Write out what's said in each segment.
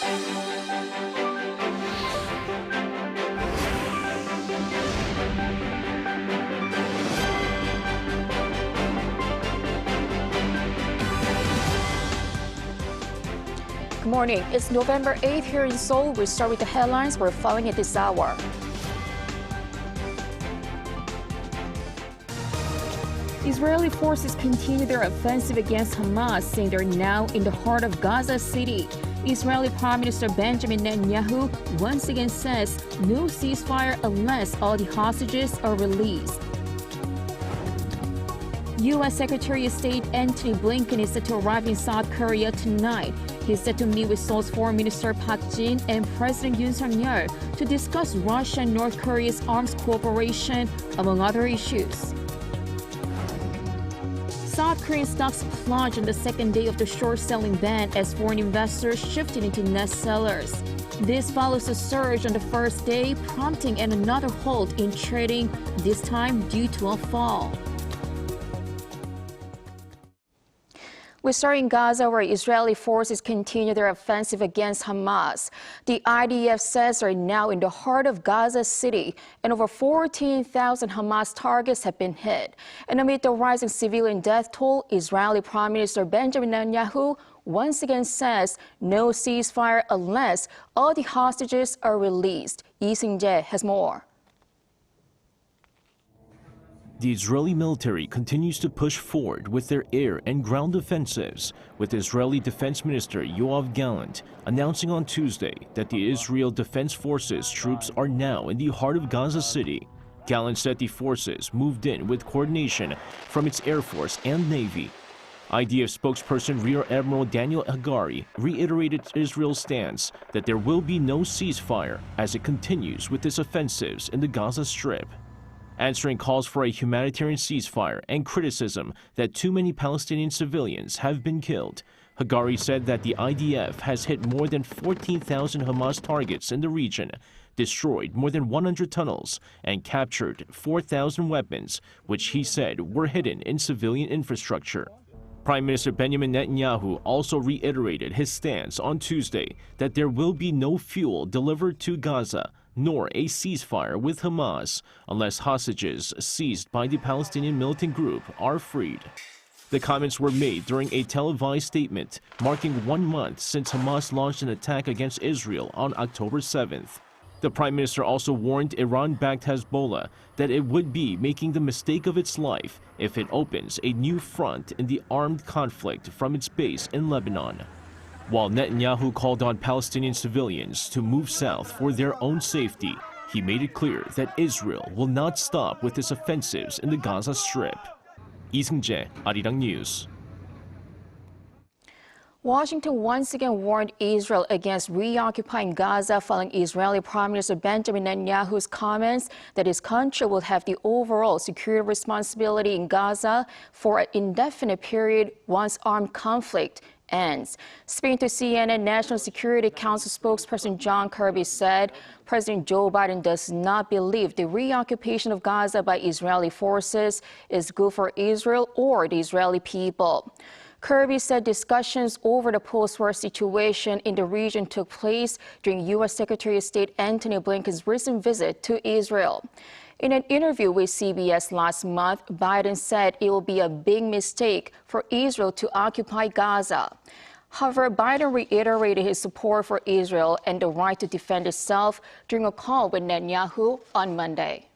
Good morning. It's November 8th here in Seoul. We start with the headlines we're following at this hour. Israeli forces continue their offensive against Hamas, saying they're now in the heart of Gaza City. Israeli Prime Minister Benjamin Netanyahu once again says no ceasefire unless all the hostages are released. U.S. Secretary of State Antony Blinken is set to arrive in South Korea tonight. He's set to meet with Seoul's Foreign Minister Park Jin and President Yoon Suk-yeol to discuss Russia and North Korea's arms cooperation, among other issues. South Korean stocks plunged on the second day of the short-selling ban as foreign investors shifted into net sellers. This follows a surge on the first day, prompting another halt in trading, this time due to a fall. We start in Gaza, where Israeli forces continue their offensive against Hamas. The IDF says they're now in the heart of Gaza City, and over 14,000 Hamas targets have been hit. And amid the rising civilian death toll, Israeli Prime Minister Benjamin Netanyahu once again says no ceasefire unless all the hostages are released. Lee Seung-jae has more. The Israeli military continues to push forward with their air and ground offensives, with Israeli Defense Minister Yoav Gallant announcing on Tuesday that the Israel Defense Forces troops are now in the heart of Gaza City. Gallant said the forces moved in with coordination from its Air Force and Navy. IDF spokesperson Rear Admiral Daniel Hagari reiterated Israel's stance that there will be no ceasefire as it continues with its offensives in the Gaza Strip. Answering calls for a humanitarian ceasefire and criticism that too many Palestinian civilians have been killed, Hagari said that the IDF has hit more than 14,000 Hamas targets in the region, destroyed more than 100 tunnels, and captured 4,000 weapons, which he said were hidden in civilian infrastructure. Prime Minister Benjamin Netanyahu also reiterated his stance on Tuesday that there will be no fuel delivered to Gaza, nor a ceasefire with Hamas unless hostages seized by the Palestinian militant group are freed. The comments were made during a televised statement marking 1 month since Hamas launched an attack against Israel on October 7th. The Prime Minister also warned Iran-backed Hezbollah that it would be making the mistake of its life if it opens a new front in the armed conflict from its base in Lebanon. While Netanyahu called on Palestinian civilians to move south for their own safety, he made it clear that Israel will not stop with its offensives in the Gaza Strip. Lee Seung-jae, Arirang News. Washington once again warned Israel against reoccupying Gaza following Israeli Prime Minister Benjamin Netanyahu's comments that his country will have the overall security responsibility in Gaza for an indefinite period once armed conflict ends. Speaking to CNN, National Security Council spokesperson John Kirby said President Joe Biden does not believe the reoccupation of Gaza by Israeli forces is good for Israel or the Israeli people. Kirby said discussions over the post-war situation in the region took place during U.S. Secretary of State Antony Blinken's recent visit to Israel. In an interview with CBS last month, Biden said it will be a big mistake for Israel to occupy Gaza. However, Biden reiterated his support for Israel and the right to defend itself during a call with Netanyahu on Monday.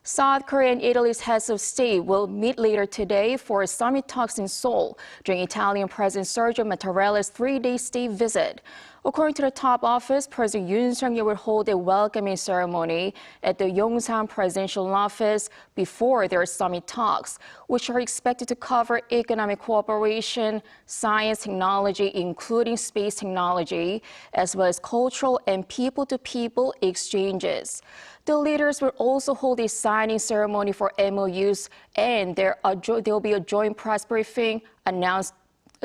South Korea and Italy's heads of state will meet later today for summit talks in Seoul during Italian President Sergio Mattarella's 3-day state visit. According to the top office, President Yoon Suk-yeol will hold a welcoming ceremony at the Yongsan presidential office before their summit talks, which are expected to cover economic cooperation, science, technology, including space technology, as well as cultural and people-to-people exchanges. The leaders will also hold a signing ceremony for MOUs, and there will be a joint press briefing announced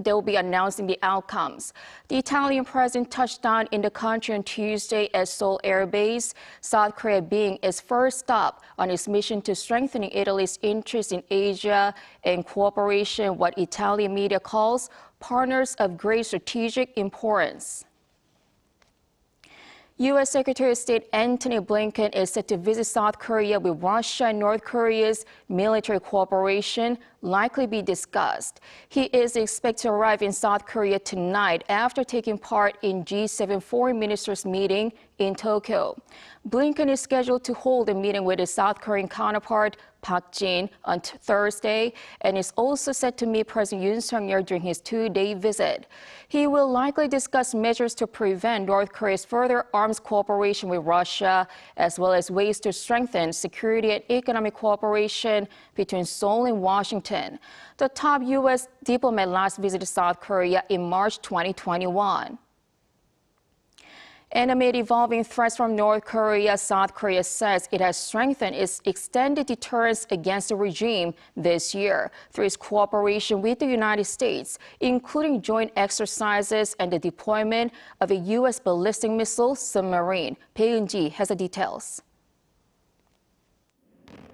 they will be announcing the outcomes. The Italian president touched down in the country on Tuesday at Seoul Air Base, South Korea being its first stop on its mission to strengthening Italy's interest in Asia and cooperation, what Italian media calls partners of great strategic importance. U.S. Secretary of State Antony Blinken is set to visit South Korea, with Russia and North Korea's military cooperation likely be discussed. He is expected to arrive in South Korea tonight after taking part in G7 foreign ministers meeting in Tokyo. Blinken is scheduled to hold a meeting with his South Korean counterpart Park Jin on Thursday, and is also set to meet President Yoon Suk-yeol during his two-day visit. He will likely discuss measures to prevent North Korea's further arms cooperation with Russia, as well as ways to strengthen security and economic cooperation between Seoul and Washington. The top U.S. diplomat last visited South Korea in March 2021. And amid evolving threats from North Korea, South Korea says it has strengthened its extended deterrence against the regime this year through its cooperation with the United States, including joint exercises and the deployment of a U.S. ballistic missile submarine. Bae Eun-ji has the details.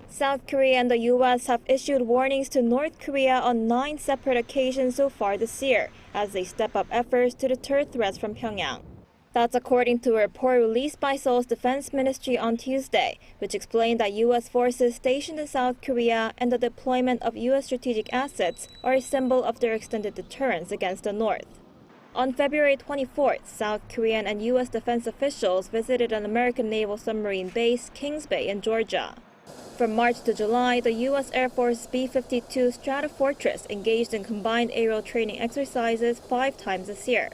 South Korea and the U.S. have issued warnings to North Korea on 9 separate occasions so far this year, as they step up efforts to deter threats from Pyongyang. That's according to a report released by Seoul's Defense Ministry on Tuesday, which explained that U.S. forces stationed in South Korea and the deployment of U.S. strategic assets are a symbol of their extended deterrence against the North. On February 24th, South Korean and U.S. defense officials visited an American naval submarine base, Kings Bay, in Georgia. From March to July, the U.S. Air Force B-52 Stratofortress engaged in combined aerial training exercises 5 times this year.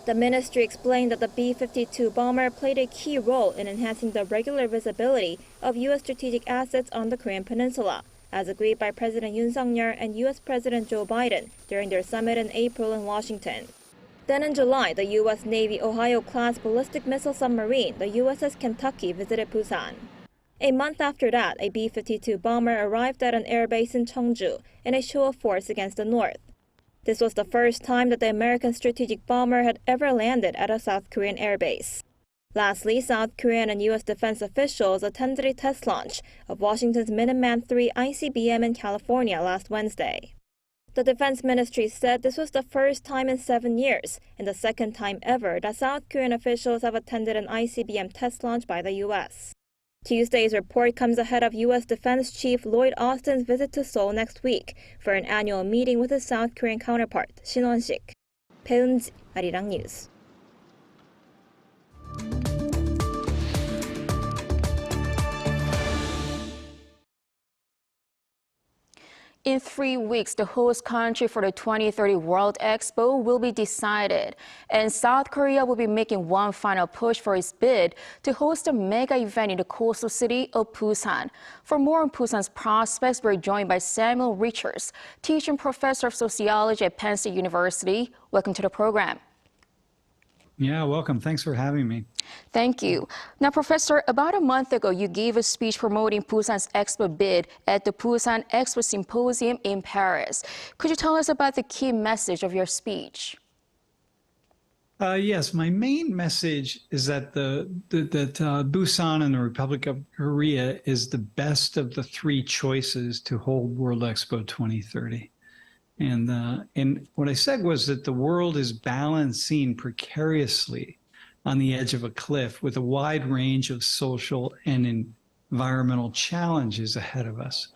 The ministry explained that the B-52 bomber played a key role in enhancing the regular visibility of U.S. strategic assets on the Korean peninsula, as agreed by President Yoon Suk-yeol and U.S. President Joe Biden during their summit in April in Washington. Then in July, the U.S. Navy Ohio-class ballistic missile submarine, the USS Kentucky, visited Busan. A month after that, a B-52 bomber arrived at an airbase in Cheongju in a show of force against the North. This was the first time that the American strategic bomber had ever landed at a South Korean airbase. Lastly, South Korean and U.S. defense officials attended a test launch of Washington's Minuteman III ICBM in California last Wednesday. The Defense Ministry said this was the first time in 7 years and the second time ever that South Korean officials have attended an ICBM test launch by the U.S. Tuesday's report comes ahead of U.S. Defense Chief Lloyd Austin's visit to Seoul next week for an annual meeting with his South Korean counterpart, Shin Won-sik. Bae Eun-ji, Arirang News. In 3 weeks, the host country for the 2030 World Expo will be decided, and South Korea will be making one final push for its bid to host a mega event in the coastal city of Busan. For more on Busan's prospects, we're joined by Samuel Richards, teaching professor of sociology at Penn State University. Welcome to the program. Yeah, welcome. Thanks for having me. Thank you. Now, Professor, about a month ago, you gave a speech promoting Busan's Expo Bid at the Busan Expo Symposium in Paris. Could you tell us about the key message of your speech? Yes, my main message is that Busan and the Republic of Korea is the best of the 3 choices to hold World Expo 2030. And what I said was that the world is balancing precariously on the edge of a cliff with a wide range of social and environmental challenges ahead of us.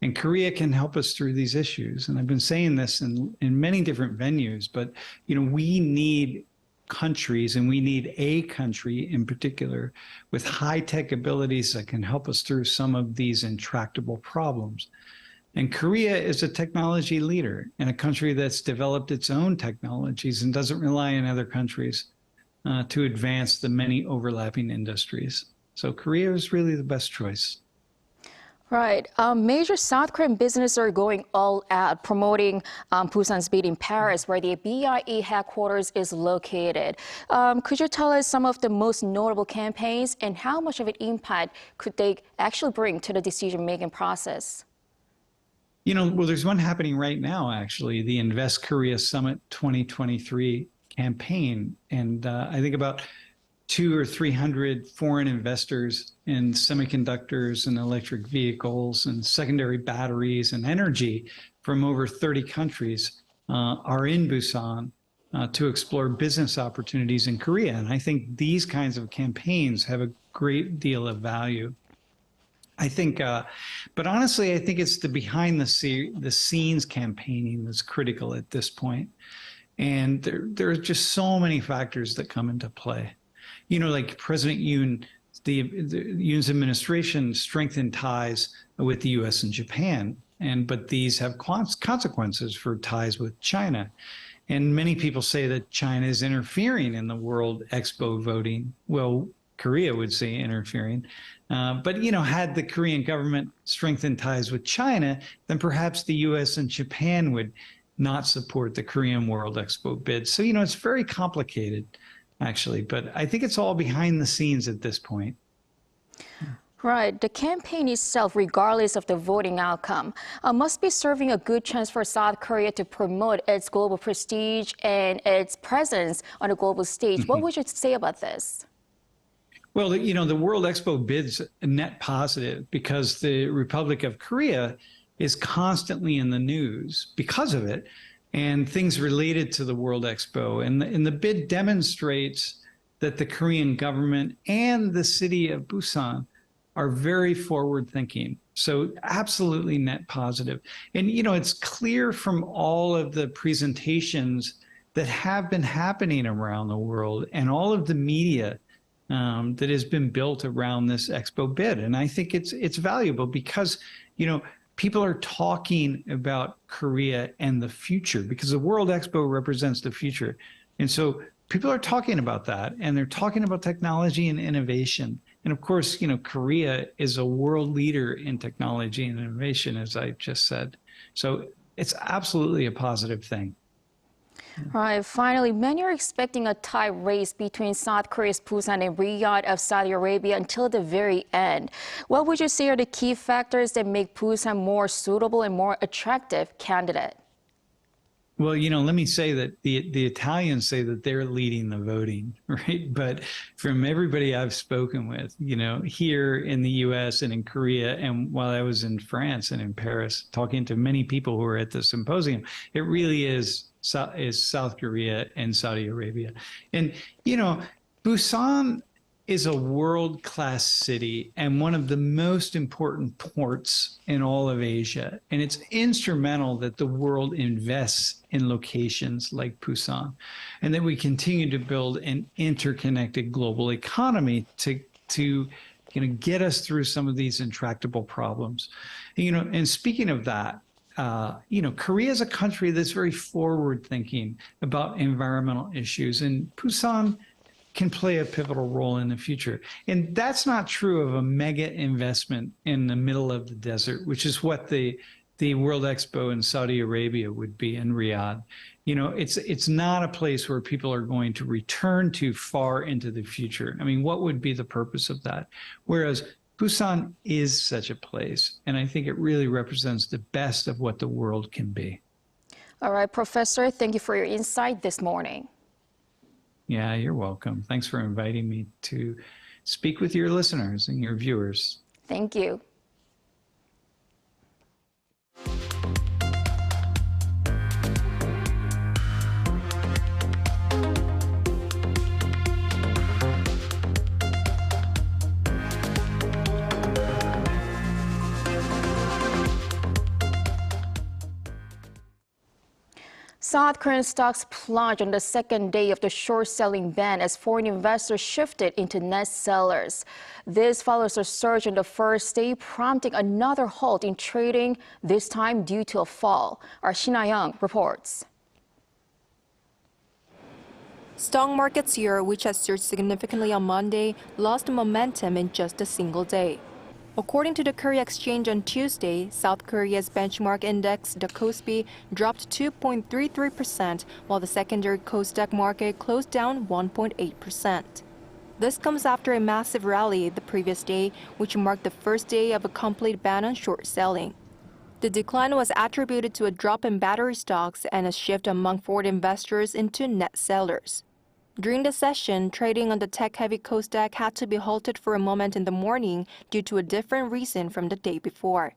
And Korea can help us through these issues. And I've been saying this in many different venues, but we need countries, and we need a country in particular with high-tech abilities that can help us through some of these intractable problems. And Korea is a technology leader in a country that's developed its own technologies and doesn't rely on other countries to advance the many overlapping industries. So Korea is really the best choice. Right. Major South Korean businesses are going all out promoting Busan's bid in Paris, where the BIE headquarters is located. Could you tell us some of the most notable campaigns and how much of an impact could they actually bring to the decision-making process? Well, there's one happening right now, actually, the Invest Korea Summit 2023 campaign. And I think about 200 or 300 foreign investors in semiconductors and electric vehicles and secondary batteries and energy from over 30 countries are in Busan to explore business opportunities in Korea. And I think these kinds of campaigns have a great deal of value. I think, but honestly, I think it's the behind the scenes campaigning that's critical at this point. And there are just so many factors that come into play. Like President Yoon, Yoon's administration strengthened ties with the U.S. and Japan, but these have consequences for ties with China. And many people say that China is interfering in the World Expo voting. Well, Korea would say interfering. But, had the Korean government strengthened ties with China, then perhaps the U.S. and Japan would not support the Korean World Expo bid. So, it's very complicated, actually. But I think it's all behind the scenes at this point. Right. The campaign itself, regardless of the voting outcome, must be serving a good chance for South Korea to promote its global prestige and its presence on a global stage. What would you say about this? Well, the World Expo bid's a net positive because the Republic of Korea is constantly in the news because of it and things related to the World Expo. And the bid demonstrates that the Korean government and the city of Busan are very forward thinking. So absolutely net positive. And, it's clear from all of the presentations that have been happening around the world and all of the media that has been built around this Expo bid. And I think it's valuable because, people are talking about Korea and the future because the World Expo represents the future. And so people are talking about that, and they're talking about technology and innovation. And of course, Korea is a world leader in technology and innovation, as I just said. So it's absolutely a positive thing. All right, finally, many are expecting a tight race between South Korea's Busan and Riyadh of Saudi Arabia until the very end. What would you say are the key factors that make Busan more suitable and more attractive candidate? Well, let me say that the Italians say that they're leading the voting, right? But from everybody I've spoken with, here in the U.S. and in Korea, and while I was in France and in Paris, talking to many people who were at the symposium, it really is South Korea and Saudi Arabia. And, Busan is a world-class city and one of the most important ports in all of Asia. And it's instrumental that the world invests in locations like Busan and that we continue to build an interconnected global economy to get us through some of these intractable problems. And speaking of that, Korea is a country that's very forward-thinking about environmental issues, and Busan can play a pivotal role in the future. And that's not true of a mega investment in the middle of the desert, which is what the World Expo in Saudi Arabia would be in Riyadh. It's not a place where people are going to return to far into the future. I mean, what would be the purpose of that? Whereas Busan is such a place, and I think it really represents the best of what the world can be. All right, Professor, thank you for your insight this morning. Yeah, you're welcome. Thanks for inviting me to speak with your listeners and your viewers. Thank you. South Korean stocks plunged on the second day of the short-selling ban as foreign investors shifted into net sellers. This follows a surge on the first day, prompting another halt in trading, this time due to a fall. Our Young reports. Stock markets here, which has surged significantly on Monday, lost momentum in just a single day. According to the Korea Exchange on Tuesday, South Korea's benchmark index, the KOSPI, dropped 2.33%, while the secondary Kosdaq market closed down 1.8%. This comes after a massive rally the previous day, which marked the first day of a complete ban on short selling. The decline was attributed to a drop in battery stocks and a shift among foreign investors into net sellers. During the session, trading on the tech-heavy Kosdaq had to be halted for a moment in the morning due to a different reason from the day before.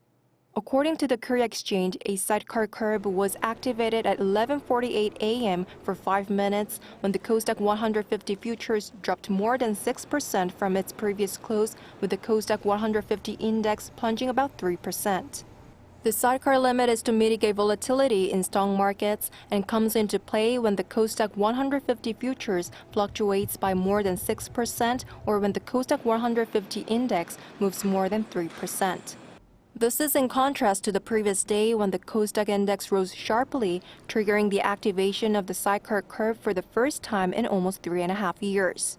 According to the Korea Exchange, a sidecar curve was activated at 11:48 a.m. for 5 minutes when the Kosdaq 150 futures dropped more than 6% from its previous close, with the Kosdaq 150 index plunging about 3%. The sidecar limit is to mitigate volatility in stock markets and comes into play when the Kosdaq 150 futures fluctuates by more than 6% or when the Kosdaq 150 index moves more than 3%. This is in contrast to the previous day when the Kosdaq index rose sharply, triggering the activation of the sidecar curve for the first time in almost 3.5 years.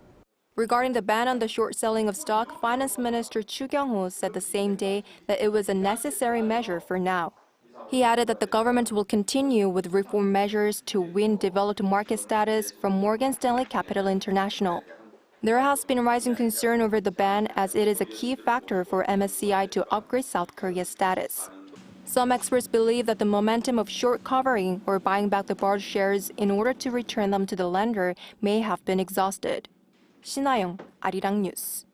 Regarding the ban on the short selling of stock, Finance Minister Chu Kyung-ho said the same day that it was a necessary measure for now. He added that the government will continue with reform measures to win developed market status from Morgan Stanley Capital International. There has been rising concern over the ban as it is a key factor for MSCI to upgrade South Korea's status. Some experts believe that the momentum of short covering or buying back the borrowed shares in order to return them to the lender may have been exhausted. 신하영, Arirang News.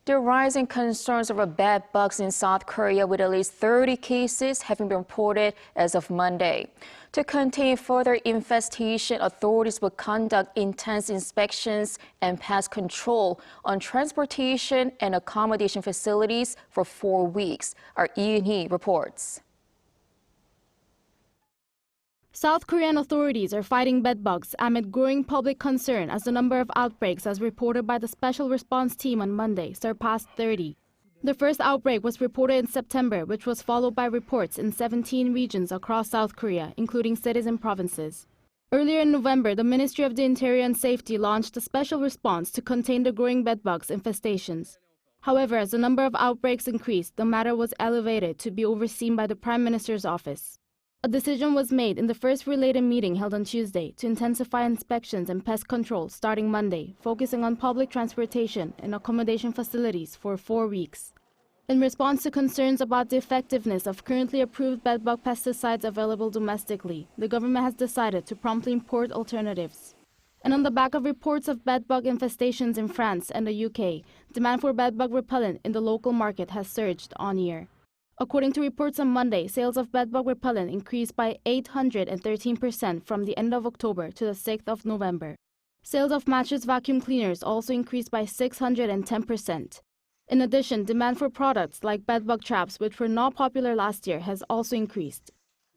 There are rising concerns over bed bugs in South Korea, with at least 30 cases having been reported as of Monday. To contain further infestation, authorities will conduct intense inspections and pest control on transportation and accommodation facilities for 4 weeks. Our Eun-hee reports. South Korean authorities are fighting bedbugs amid growing public concern as the number of outbreaks, as reported by the Special Response Team on Monday, surpassed 30. The first outbreak was reported in September, which was followed by reports in 17 regions across South Korea, including cities and provinces. Earlier in November, the Ministry of the Interior and Safety launched a special response to contain the growing bedbugs infestations. However, as the number of outbreaks increased, the matter was elevated to be overseen by the Prime Minister's office. A decision was made in the first related meeting held on Tuesday to intensify inspections and pest control starting Monday, focusing on public transportation and accommodation facilities for 4 weeks. In response to concerns about the effectiveness of currently approved bedbug pesticides available domestically, the government has decided to promptly import alternatives. And on the back of reports of bedbug infestations in France and the UK, demand for bedbug repellent in the local market has surged on year. According to reports on Monday, sales of bedbug repellent increased by 813% from the end of October to the 6th of November. Sales of mattress vacuum cleaners also increased by 610%. In addition, demand for products like bedbug traps, which were not popular last year, has also increased.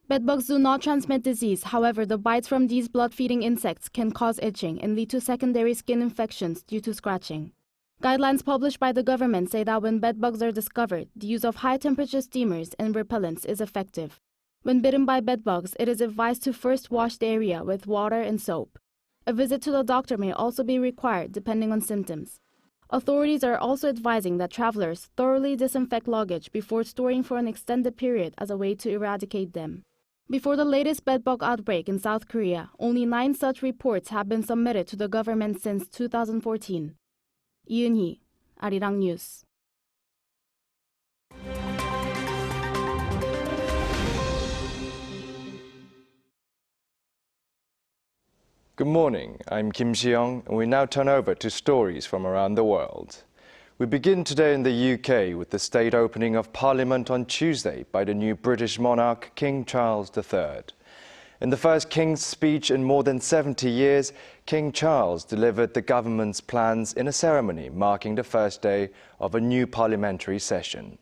Bedbugs do not transmit disease. However, the bites from these blood-feeding insects can cause itching and lead to secondary skin infections due to scratching. Guidelines published by the government say that when bedbugs are discovered, the use of high-temperature steamers and repellents is effective. When bitten by bedbugs, it is advised to first wash the area with water and soap. A visit to the doctor may also be required depending on symptoms. Authorities are also advising that travelers thoroughly disinfect luggage before storing for an extended period as a way to eradicate them. Before the latest bedbug outbreak in South Korea, only 9 such reports have been submitted to the government since 2014. Eun-hee, Arirang News. Good morning, I'm Kim Si-young, and we now turn over to stories from around the world. We begin today in the UK with the state opening of Parliament on Tuesday by the new British monarch, King Charles III. In the first King's speech in more than 70 years, King Charles delivered the government's plans in a ceremony marking the first day of a new parliamentary session.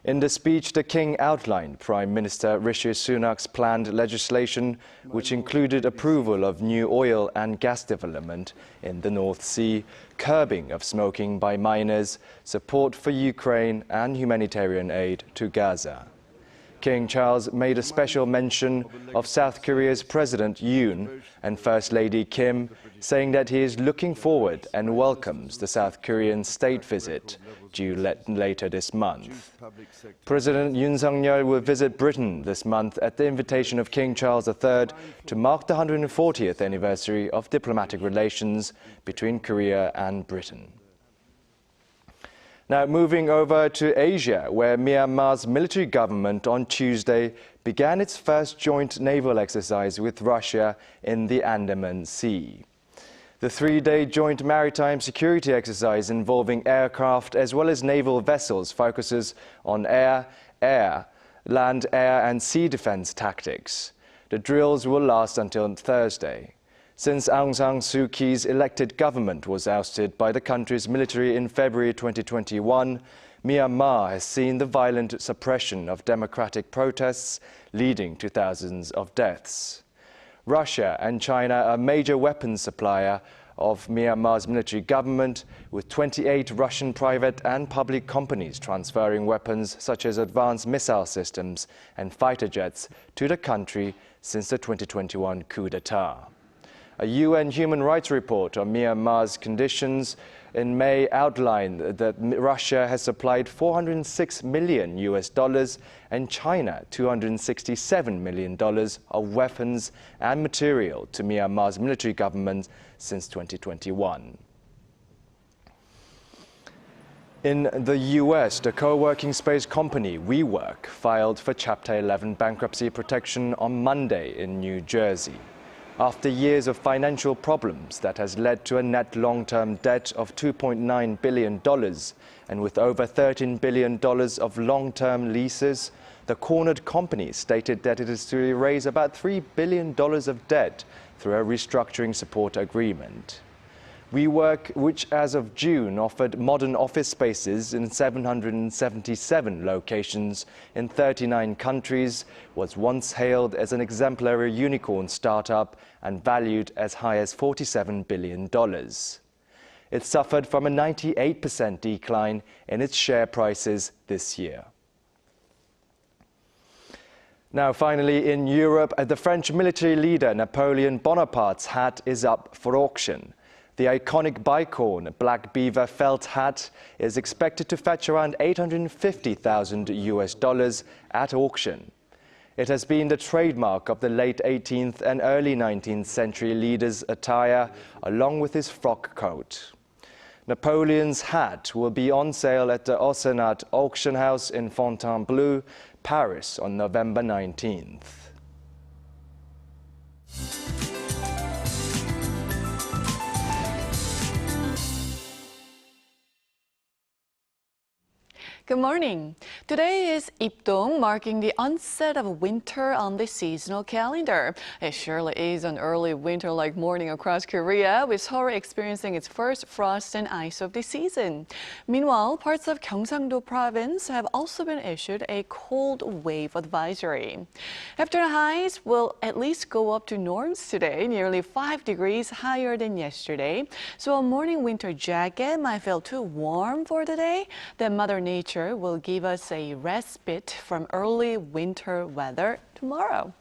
In the speech, the King outlined Prime Minister Rishi Sunak's planned legislation, which included approval of new oil and gas development in the North Sea, curbing of smoking by minors, support for Ukraine, and humanitarian aid to Gaza. King Charles made a special mention of South Korea's President Yoon and First Lady Kim, saying that he is looking forward and welcomes the South Korean state visit due later this month. President Yoon Suk-yeol will visit Britain this month at the invitation of King Charles III to mark the 140th anniversary of diplomatic relations between Korea and Britain. Now moving over to Asia, where Myanmar's military government on Tuesday began its first joint naval exercise with Russia in the Andaman Sea. The three-day joint maritime security exercise involving aircraft as well as naval vessels focuses on air, land, air and sea defense tactics. The drills will last until Thursday. Since Aung San Suu Kyi's elected government was ousted by the country's military in February 2021, Myanmar has seen the violent suppression of democratic protests, leading to thousands of deaths. Russia and China are a major weapons supplier of Myanmar's military government, with 28 Russian private and public companies transferring weapons such as advanced missile systems and fighter jets to the country since the 2021 coup d'etat. A UN human rights report on Myanmar's conditions in May outlined that Russia has supplied $406 million and China $267 million of weapons and material to Myanmar's military government since 2021. In the US, the co-working space company WeWork filed for Chapter 11 bankruptcy protection on Monday in New Jersey. After years of financial problems that has led to a net long-term debt of $2.9 billion and with over $13 billion of long-term leases, the cornered company stated that it is to raise about $3 billion of debt through a restructuring support agreement. WeWork, which as of June offered modern office spaces in 777 locations in 39 countries, was once hailed as an exemplary unicorn startup and valued as high as $47 billion. It suffered from a 98% decline in its share prices this year. Now finally, in Europe, the French military leader Napoleon Bonaparte's hat is up for auction. The iconic bicorn black beaver felt hat is expected to fetch around $850,000 at auction. It has been the trademark of the late 18th and early 19th century leader's attire, along with his frock coat. Napoleon's hat will be on sale at the Osenat auction house in Fontainebleau, Paris on November 19th. Good morning. Today is Ipdong, marking the onset of winter on the seasonal calendar. It surely is an early winter-like morning across Korea, with Seoul experiencing its first frost and ice of the season. Meanwhile, parts of Gyeongsang-do province have also been issued a cold wave advisory. After the highs will at least go up to norms today, nearly 5 degrees higher than yesterday. So a morning winter jacket might feel too warm for the day. Then Mother Nature will give us a respite from early winter weather tomorrow.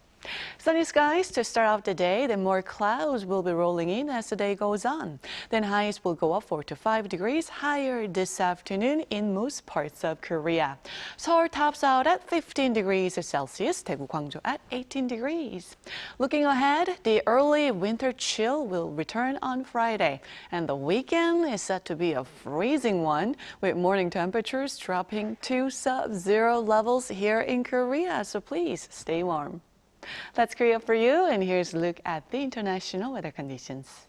Sunny skies to start off the day, then more clouds will be rolling in as the day goes on. Then highs will go up 4 to 5 degrees higher this afternoon in most parts of Korea. Seoul tops out at 15 degrees Celsius, Daegu, Gwangju at 18 degrees. Looking ahead, the early winter chill will return on Friday, and the weekend is set to be a freezing one, with morning temperatures dropping to sub-zero levels here in Korea, so please stay warm. That's Korea for you, and here's a look at the international weather conditions.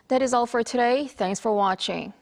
That is all for today. Thanks for watching.